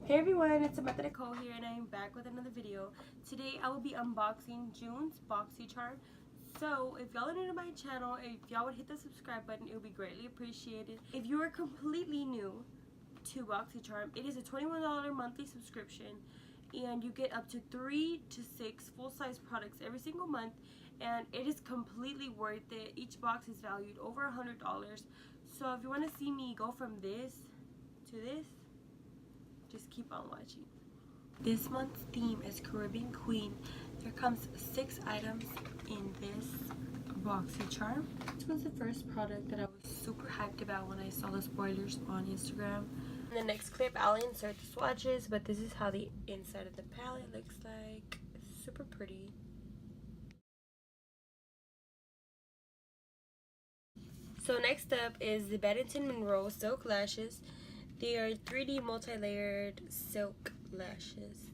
Hey everyone, it's Samantha Nicole here and I am back with another video. Today I will be unboxing June's Boxycharm. So if y'all are new to my channel, if y'all would hit the subscribe button, it would be greatly appreciated. If you are completely new to Boxycharm, it is a $21 monthly subscription and you get up to 3 to 6 full-size products every single month, and it is completely worth it. Each box is valued over $100. So if you want to see me go from this to this, just keep on watching. This month's theme is Caribbean Queen. There comes 6 items in this Boxycharm. This was the first product that I was super hyped about when I saw the spoilers on Instagram. In the next clip, I'll insert the swatches, but this is how the inside of the palette looks like. It's super pretty. So next up is the Battington Monroe Silk Lashes. They are 3D multi-layered silk lashes.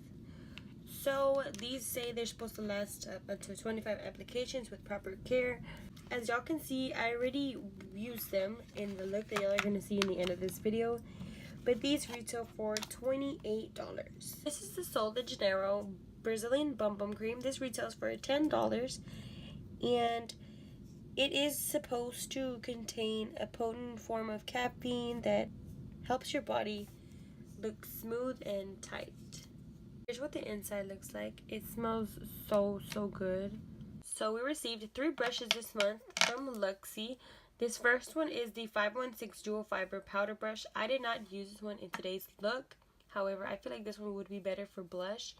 So these say they're supposed to last up until 25 applications with proper care. As y'all can see, I already used them in the look that y'all are going to see in the end of this video. But these retail for $28. This is the Sol de Janeiro Brazilian Bum Bum Cream. This retails for $10. And it is supposed to contain a potent form of caffeine that helps your body look smooth and tight. Here's what the inside looks like. It smells so good. So we received 3 brushes this month from Luxie. This first one is the 516 Dual Fiber Powder Brush. I did not use this one in today's look. However, I feel like this one would be better for blush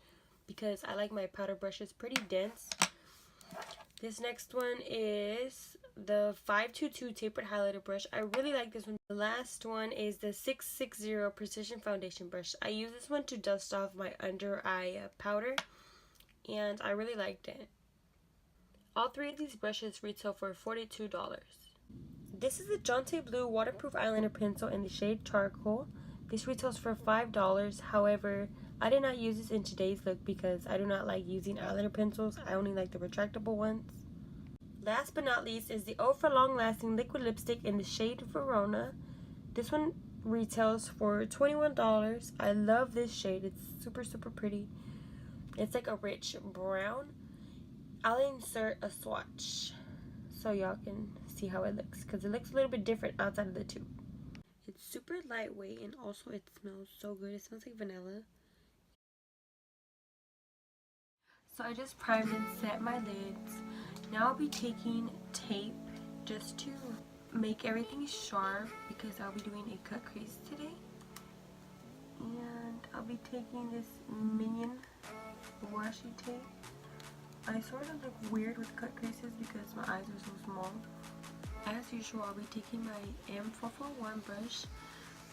because I like my powder brushes pretty dense. This next one is the 522 Tapered Highlighter Brush. I really like this one. The last one is the 660 Precision Foundation Brush. I use this one to dust off my under eye powder, and I really liked it. All 3 of these brushes retail for $42. This is the JONTEBLU Waterproof Eyeliner Pencil in the shade Charcoal. This retails for $5. However, I did not use this in today's look because I do not like using eyeliner pencils. I only like the retractable ones. Last but not least is the Ofra Long Lasting Liquid Lipstick in the shade Verona. This one retails for $21. I love this shade. It's super pretty. It's like a rich brown. I'll insert a swatch so y'all can see how it looks because it looks a little bit different outside of the tube. It's super lightweight and also it smells so good. It smells like vanilla. So I just primed and set my lids. Now I'll be taking tape just to make everything sharp because I'll be doing a cut crease today. And I'll be taking this Minion washi tape. I sort of look weird with cut creases because my eyes are so small. As usual, I'll be taking my M441 brush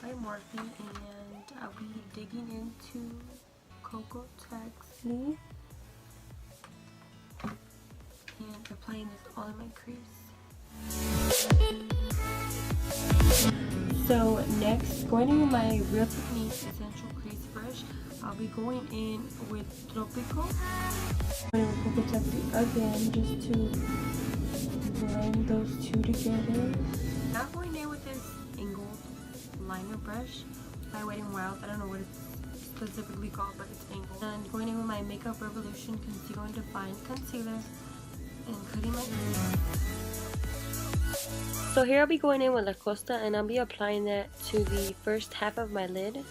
by Morphe and I'll be digging into Cocoa Taxi and applying this all in my crease. So next, going in with my Real Techniques Essential Crease Brush, I'll be going in with Tropical. I'm going with Cocoa Taxi again just to blend those two together. Now going in with this angled liner brush by Wet n Wild. I don't know what it's specifically called, but it's angled. And going in with my Makeup Revolution Conceal and Define Concealer and cutting my crease. So here I'll be going in with La Costa and I'll be applying that to the first half of my lid.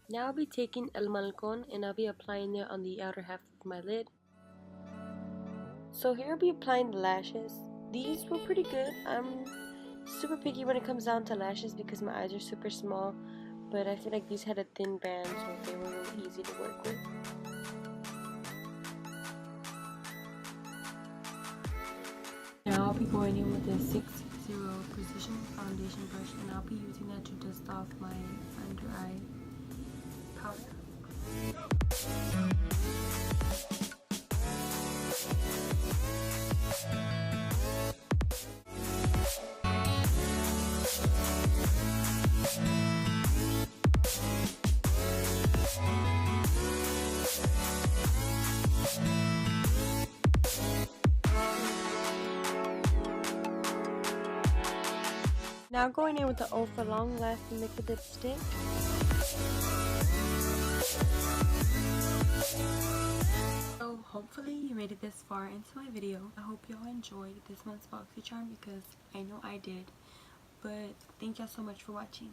Now I'll be taking El Malcon and I'll be applying it on the outer half of my lid. So here I'll be applying the lashes. These were pretty good. I'm super picky when it comes down to lashes because my eyes are super small, but I feel like these had a thin band so they were really easy to work with. Now I'll be going in with the 660 Precision Foundation Brush and I'll be using that to dust off my under eye powder. Now going in with the Ofra Long Lasting Liquid Lipstick. this far into my video. I hope y'all enjoyed this month's Boxycharm because I know I did. But thank y'all so much for watching.